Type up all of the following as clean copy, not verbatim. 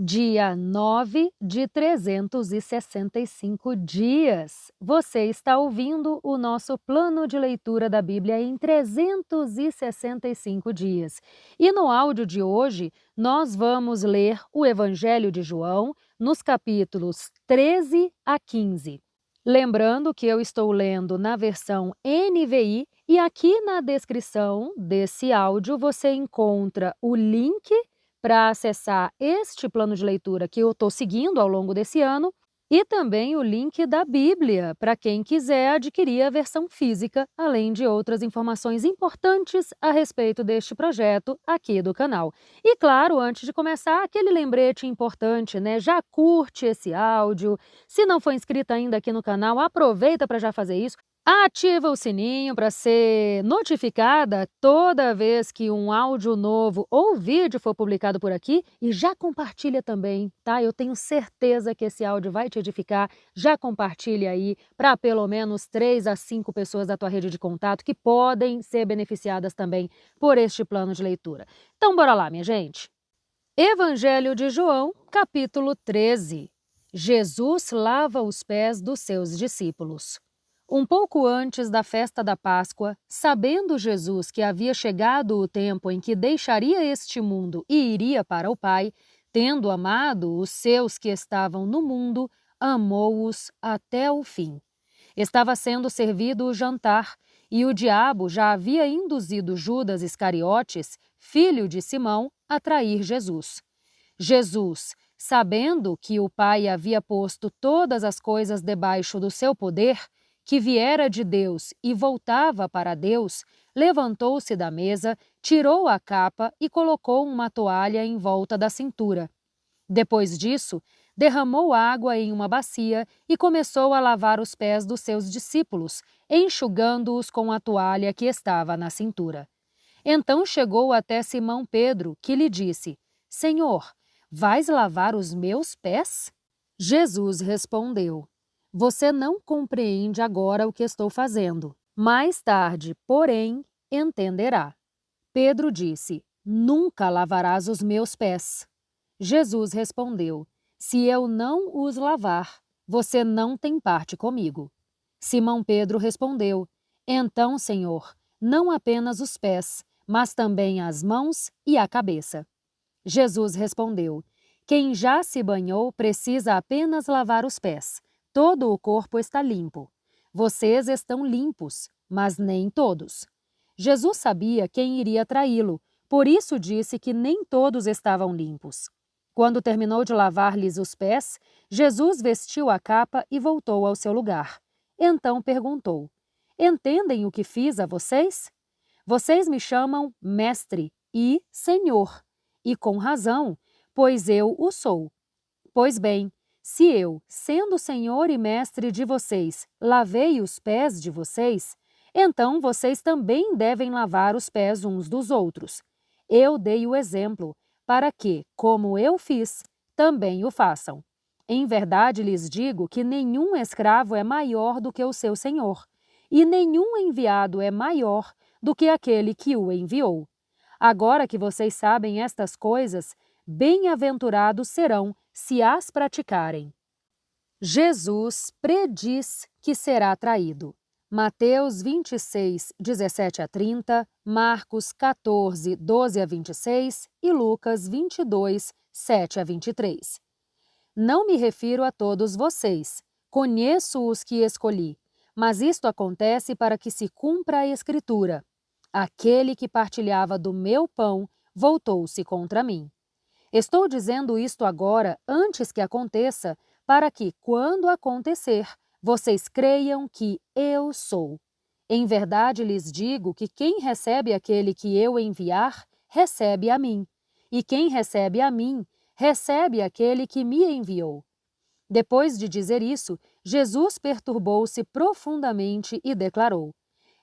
Dia 9 de 365 dias. Você está ouvindo o nosso plano de leitura da Bíblia em 365 dias. E no áudio de hoje, nós vamos ler o Evangelho de João nos capítulos 13 a 15. Lembrando que eu estou lendo na versão NVI e aqui na descrição desse áudio você encontra o link para acessar este plano de leitura que eu estou seguindo ao longo desse ano e também o link da Bíblia para quem quiser adquirir a versão física, além de outras informações importantes a respeito deste projeto aqui do canal. E claro, antes de começar, aquele lembrete importante, né? Já curte esse áudio. Se não for inscrito ainda aqui no canal, aproveita para já fazer isso. Ativa o sininho para ser notificada toda vez que um áudio novo ou vídeo for publicado por aqui e já compartilha também, tá? Eu tenho certeza que esse áudio vai te edificar. Já compartilha aí para pelo menos 3 a 5 pessoas da tua rede de contato que podem ser beneficiadas também por este plano de leitura. Então bora lá, minha gente. Evangelho de João, capítulo 13. Jesus lava os pés dos seus discípulos. Um pouco antes da festa da Páscoa, sabendo Jesus que havia chegado o tempo em que deixaria este mundo e iria para o Pai, tendo amado os seus que estavam no mundo, amou-os até o fim. Estava sendo servido o jantar, e o diabo já havia induzido Judas Iscariotes, filho de Simão, a trair Jesus. Jesus, sabendo que o Pai havia posto todas as coisas debaixo do seu poder, que viera de Deus e voltava para Deus, levantou-se da mesa, tirou a capa e colocou uma toalha em volta da cintura. Depois disso, derramou água em uma bacia e começou a lavar os pés dos seus discípulos, enxugando-os com a toalha que estava na cintura. Então chegou até Simão Pedro, que lhe disse: Senhor, vais lavar os meus pés? Jesus respondeu: Você não compreende agora o que estou fazendo. Mais tarde, porém, entenderá. Pedro disse: Nunca lavarás os meus pés. Jesus respondeu: Se eu não os lavar, você não tem parte comigo. Simão Pedro respondeu: Então, Senhor, não apenas os pés, mas também as mãos e a cabeça. Jesus respondeu: Quem já se banhou precisa apenas lavar os pés. Todo o corpo está limpo. Vocês estão limpos, mas nem todos. Jesus sabia quem iria traí-lo, por isso disse que nem todos estavam limpos. Quando terminou de lavar-lhes os pés, Jesus vestiu a capa e voltou ao seu lugar. Então perguntou: Entendem o que fiz a vocês? Vocês me chamam Mestre e Senhor, e com razão, pois eu o sou. Pois bem, se eu, sendo Senhor e Mestre de vocês, lavei os pés de vocês, então vocês também devem lavar os pés uns dos outros. Eu dei o exemplo, para que, como eu fiz, também o façam. Em verdade lhes digo que nenhum escravo é maior do que o seu senhor, e nenhum enviado é maior do que aquele que o enviou. Agora que vocês sabem estas coisas, bem-aventurados serão se as praticarem. Jesus prediz que será traído. Mateus 26, 17 a 30, Marcos 14, 12 a 26 e Lucas 22, 7 a 23. Não me refiro a todos vocês, conheço os que escolhi, mas isto acontece para que se cumpra a Escritura. Aquele que partilhava do meu pão voltou-se contra mim. Estou dizendo isto agora, antes que aconteça, para que, quando acontecer, vocês creiam que eu sou. Em verdade lhes digo que quem recebe aquele que eu enviar, recebe a mim. E quem recebe a mim, recebe aquele que me enviou. Depois de dizer isso, Jesus perturbou-se profundamente e declarou: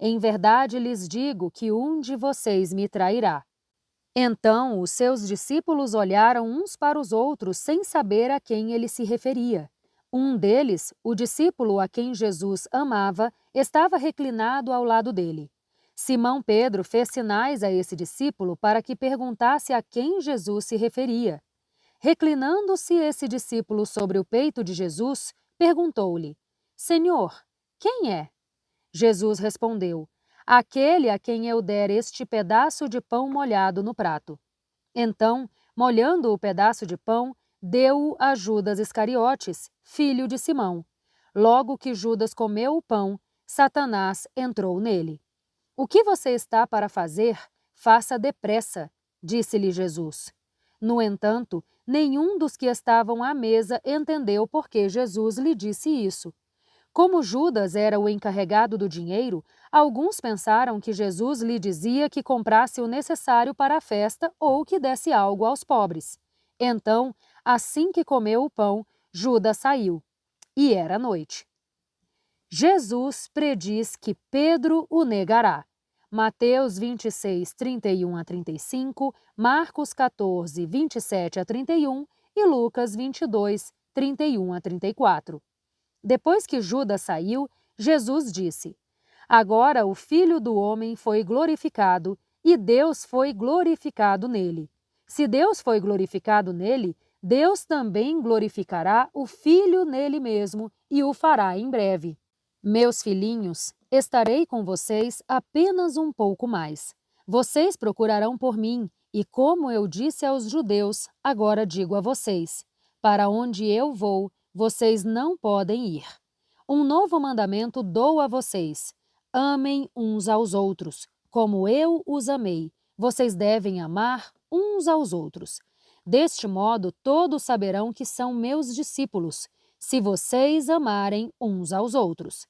Em verdade lhes digo que um de vocês me trairá. Então os seus discípulos olharam uns para os outros sem saber a quem ele se referia. Um deles, o discípulo a quem Jesus amava, estava reclinado ao lado dele. Simão Pedro fez sinais a esse discípulo para que perguntasse a quem Jesus se referia. Reclinando-se esse discípulo sobre o peito de Jesus, perguntou-lhe: Senhor, quem é? Jesus respondeu: Aquele a quem eu der este pedaço de pão molhado no prato. Então, molhando o pedaço de pão, deu-o a Judas Iscariotes, filho de Simão. Logo que Judas comeu o pão, Satanás entrou nele. O que você está para fazer, faça depressa, disse-lhe Jesus. No entanto, nenhum dos que estavam à mesa entendeu por que Jesus lhe disse isso. Como Judas era o encarregado do dinheiro, alguns pensaram que Jesus lhe dizia que comprasse o necessário para a festa ou que desse algo aos pobres. Então, assim que comeu o pão, Judas saiu. E era noite. Jesus prediz que Pedro o negará. Mateus 26, 31 a 35, Marcos 14, 27 a 31 e Lucas 22, 31 a 34. Depois que Judas saiu, Jesus disse: Agora o Filho do Homem foi glorificado e Deus foi glorificado nele. Se Deus foi glorificado nele, Deus também glorificará o Filho nele mesmo e o fará em breve. Meus filhinhos, estarei com vocês apenas um pouco mais. Vocês procurarão por mim, e como eu disse aos judeus, agora digo a vocês: para onde eu vou, vocês não podem ir. Um novo mandamento dou a vocês: amem uns aos outros, como eu os amei. Vocês devem amar uns aos outros. Deste modo, todos saberão que são meus discípulos, se vocês amarem uns aos outros.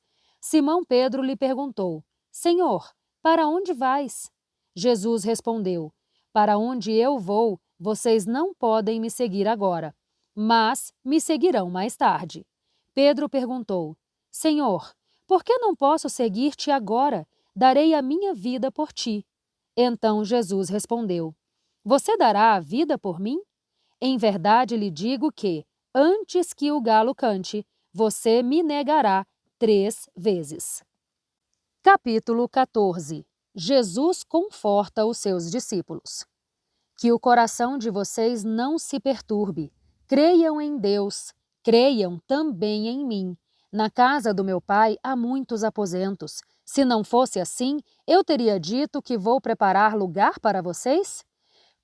Simão Pedro lhe perguntou: Senhor, para onde vais? Jesus respondeu: Para onde eu vou, vocês não podem me seguir agora, mas me seguirão mais tarde. Pedro perguntou: Senhor, por que não posso seguir-te agora? Darei a minha vida por ti. Então Jesus respondeu: Você dará a vida por mim? Em verdade lhe digo que, antes que o galo cante, você me negará 3 vezes. Capítulo 14. Jesus conforta os seus discípulos. Que o coração de vocês não se perturbe. Creiam em Deus, creiam também em mim. Na casa do meu Pai há muitos aposentos. Se não fosse assim, eu teria dito que vou preparar lugar para vocês?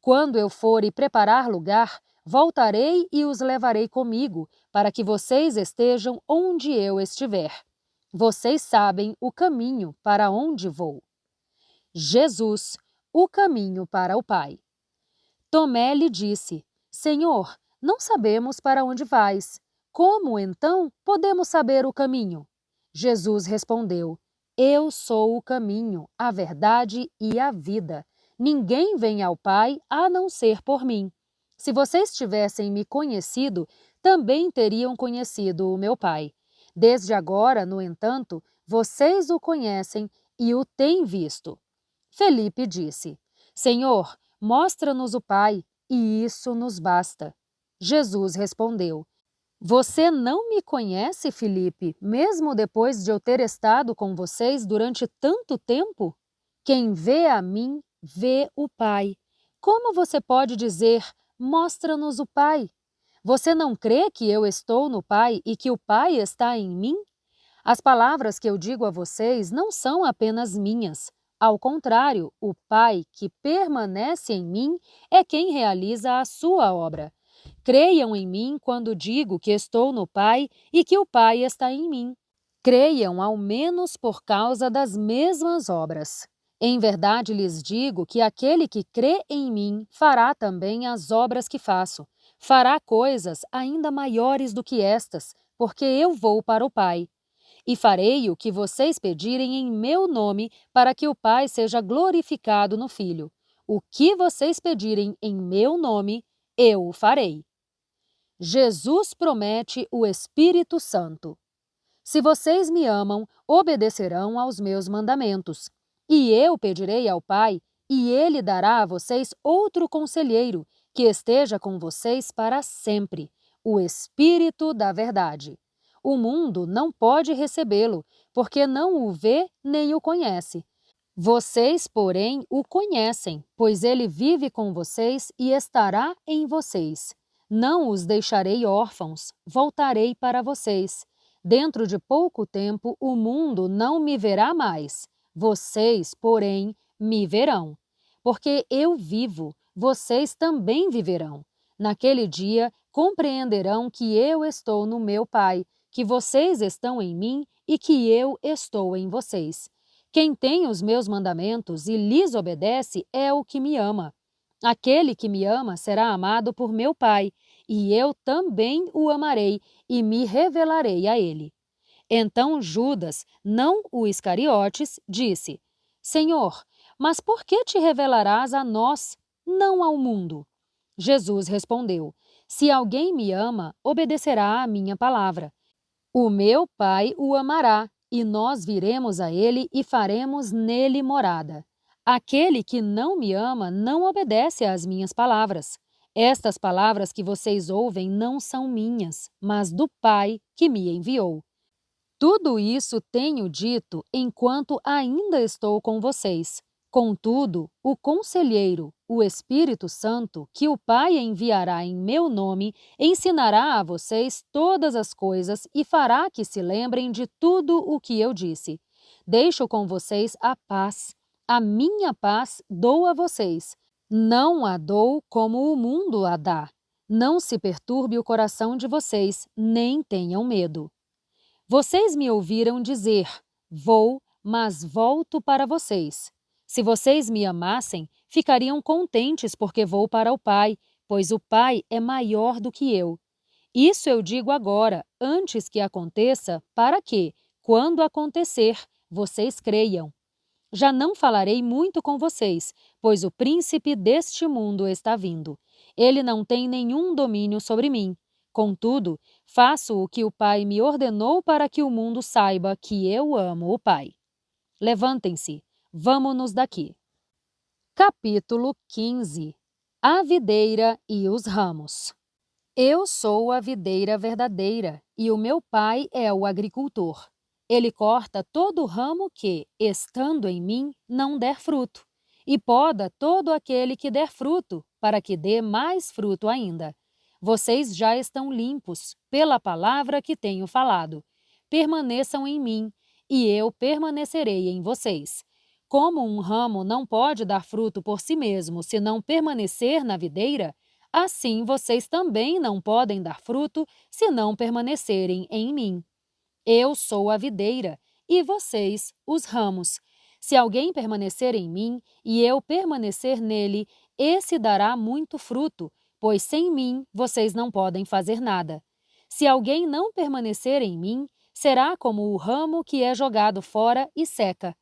Quando eu for e preparar lugar, voltarei e os levarei comigo, para que vocês estejam onde eu estiver. Vocês sabem o caminho para onde vou. Jesus, o caminho para o Pai. Tomé lhe disse: Senhor, não sabemos para onde vais. Como, então, podemos saber o caminho? Jesus respondeu: Eu sou o caminho, a verdade e a vida. Ninguém vem ao Pai a não ser por mim. Se vocês tivessem me conhecido, também teriam conhecido o meu Pai. Desde agora, no entanto, vocês o conhecem e o têm visto. Felipe disse: Senhor, mostra-nos o Pai, e isso nos basta. Jesus respondeu: Você não me conhece, Felipe, mesmo depois de eu ter estado com vocês durante tanto tempo? Quem vê a mim, vê o Pai. Como você pode dizer, mostra-nos o Pai? Você não crê que eu estou no Pai e que o Pai está em mim? As palavras que eu digo a vocês não são apenas minhas. Ao contrário, o Pai que permanece em mim é quem realiza a sua obra. Creiam em mim quando digo que estou no Pai e que o Pai está em mim. Creiam ao menos por causa das mesmas obras. Em verdade lhes digo que aquele que crê em mim fará também as obras que faço. Fará coisas ainda maiores do que estas, porque eu vou para o Pai. E farei o que vocês pedirem em meu nome, para que o Pai seja glorificado no Filho. O que vocês pedirem em meu nome, eu o farei. Jesus promete o Espírito Santo. Se vocês me amam, obedecerão aos meus mandamentos. E eu pedirei ao Pai, e Ele dará a vocês outro conselheiro, que esteja com vocês para sempre, o Espírito da Verdade. O mundo não pode recebê-lo, porque não o vê nem o conhece. Vocês, porém, o conhecem, pois ele vive com vocês e estará em vocês. Não os deixarei órfãos, voltarei para vocês. Dentro de pouco tempo o mundo não me verá mais. Vocês, porém, me verão. Porque eu vivo, vocês também viverão. Naquele dia compreenderão que eu estou no meu Pai, que vocês estão em mim e que eu estou em vocês. Quem tem os meus mandamentos e lhes obedece é o que me ama. Aquele que me ama será amado por meu Pai, e eu também o amarei e me revelarei a ele. Então Judas, não o Iscariotes, disse: Senhor, mas por que te revelarás a nós, não ao mundo? Jesus respondeu: Se alguém me ama, obedecerá à minha palavra. O meu Pai o amará, e nós viremos a ele e faremos nele morada. Aquele que não me ama não obedece às minhas palavras. Estas palavras que vocês ouvem não são minhas, mas do Pai que me enviou. Tudo isso tenho dito enquanto ainda estou com vocês. Contudo, o Conselheiro, o Espírito Santo, que o Pai enviará em meu nome, ensinará a vocês todas as coisas e fará que se lembrem de tudo o que eu disse. Deixo com vocês a paz. A minha paz dou a vocês. Não a dou como o mundo a dá. Não se perturbe o coração de vocês, nem tenham medo. Vocês me ouviram dizer, vou, mas volto para vocês. Se vocês me amassem, ficariam contentes porque vou para o Pai, pois o Pai é maior do que eu. Isso eu digo agora, antes que aconteça, para que, quando acontecer, vocês creiam. Já não falarei muito com vocês, pois o príncipe deste mundo está vindo. Ele não tem nenhum domínio sobre mim. Contudo, faço o que o Pai me ordenou para que o mundo saiba que eu amo o Pai. Levantem-se, vamo-nos daqui. Capítulo 15. A videira e os ramos. Eu sou a videira verdadeira, e o meu Pai é o agricultor. Ele corta todo ramo que, estando em mim, não der fruto, e poda todo aquele que der fruto, para que dê mais fruto ainda. Vocês já estão limpos, pela palavra que tenho falado. Permaneçam em mim, e eu permanecerei em vocês. Como um ramo não pode dar fruto por si mesmo se não permanecer na videira, assim vocês também não podem dar fruto se não permanecerem em mim. Eu sou a videira, e vocês, os ramos. Se alguém permanecer em mim e eu permanecer nele, esse dará muito fruto, pois sem mim vocês não podem fazer nada. Se alguém não permanecer em mim, será como o ramo que é jogado fora e seca.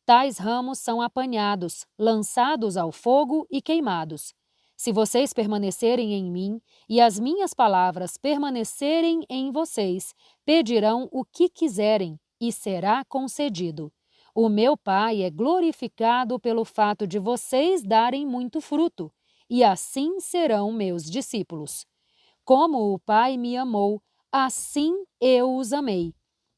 Tais ramos são apanhados, lançados ao fogo e queimados. Se vocês permanecerem em mim e as minhas palavras permanecerem em vocês, pedirão o que quiserem e será concedido. O meu Pai é glorificado pelo fato de vocês darem muito fruto, e assim serão meus discípulos. Como o Pai me amou, assim eu os amei.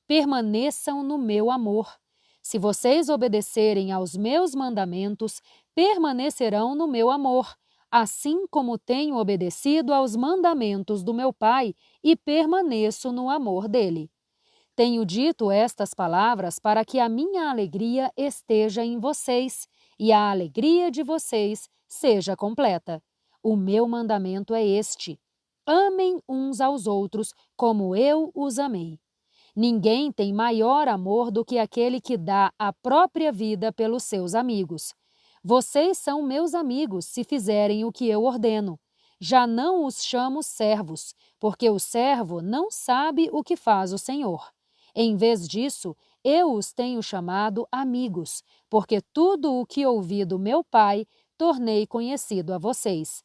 Permaneçam no meu amor. Se vocês obedecerem aos meus mandamentos, permanecerão no meu amor, assim como tenho obedecido aos mandamentos do meu Pai e permaneço no amor dele. Tenho dito estas palavras para que a minha alegria esteja em vocês e a alegria de vocês seja completa. O meu mandamento é este: amem uns aos outros como eu os amei. Ninguém tem maior amor do que aquele que dá a própria vida pelos seus amigos. Vocês são meus amigos se fizerem o que eu ordeno. Já não os chamo servos, porque o servo não sabe o que faz o Senhor. Em vez disso, eu os tenho chamado amigos, porque tudo o que ouvi do meu Pai tornei conhecido a vocês.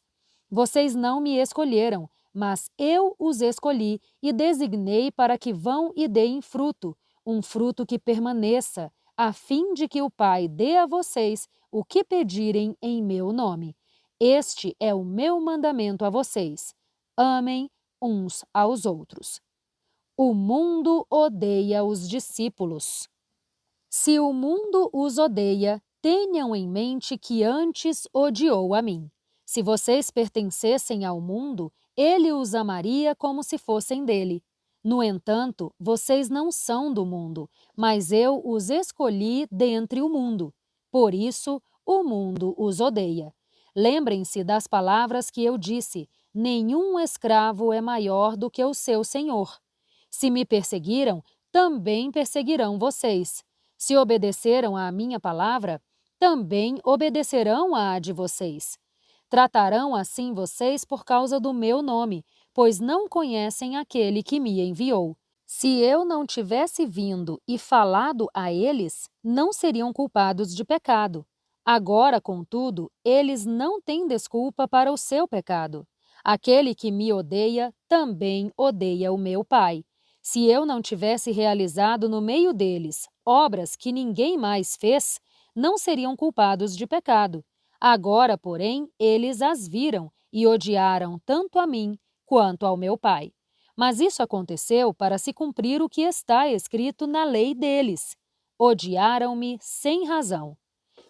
Vocês não me escolheram, mas eu os escolhi e designei para que vão e deem fruto, um fruto que permaneça, a fim de que o Pai dê a vocês o que pedirem em meu nome. Este é o meu mandamento a vocês. Amem uns aos outros. O mundo odeia os discípulos. Se o mundo os odeia, tenham em mente que antes odiou a mim. Se vocês pertencessem ao mundo, ele os amaria como se fossem dele. No entanto, vocês não são do mundo, mas eu os escolhi dentre o mundo. Por isso, o mundo os odeia. Lembrem-se das palavras que eu disse: nenhum escravo é maior do que o seu senhor. Se me perseguiram, também perseguirão vocês. Se obedeceram à minha palavra, também obedecerão à de vocês. Tratarão assim vocês por causa do meu nome, pois não conhecem aquele que me enviou. Se eu não tivesse vindo e falado a eles, não seriam culpados de pecado. Agora, contudo, eles não têm desculpa para o seu pecado. Aquele que me odeia também odeia o meu Pai. Se eu não tivesse realizado no meio deles obras que ninguém mais fez, não seriam culpados de pecado. Agora, porém, eles as viram e odiaram tanto a mim quanto ao meu Pai. Mas isso aconteceu para se cumprir o que está escrito na lei deles. Odiaram-me sem razão.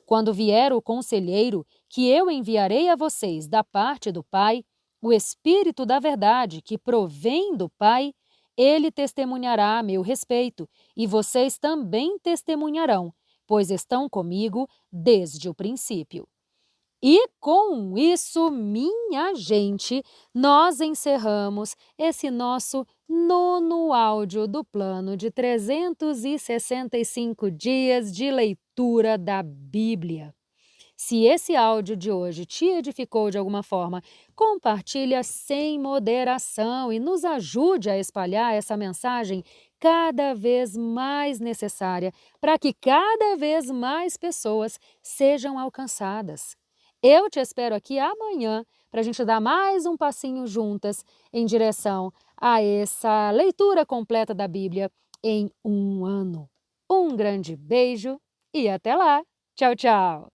Quando vier o conselheiro, que eu enviarei a vocês da parte do Pai, o Espírito da verdade que provém do Pai, ele testemunhará a meu respeito, e vocês também testemunharão, pois estão comigo desde o princípio. E com isso, minha gente, nós encerramos esse nosso 9º áudio do plano de 365 dias de leitura da Bíblia. Se esse áudio de hoje te edificou de alguma forma, compartilha sem moderação e nos ajude a espalhar essa mensagem cada vez mais necessária para que cada vez mais pessoas sejam alcançadas. Eu te espero aqui amanhã para a gente dar mais um passinho juntas em direção a essa leitura completa da Bíblia em um ano. Um grande beijo e até lá! Tchau, tchau!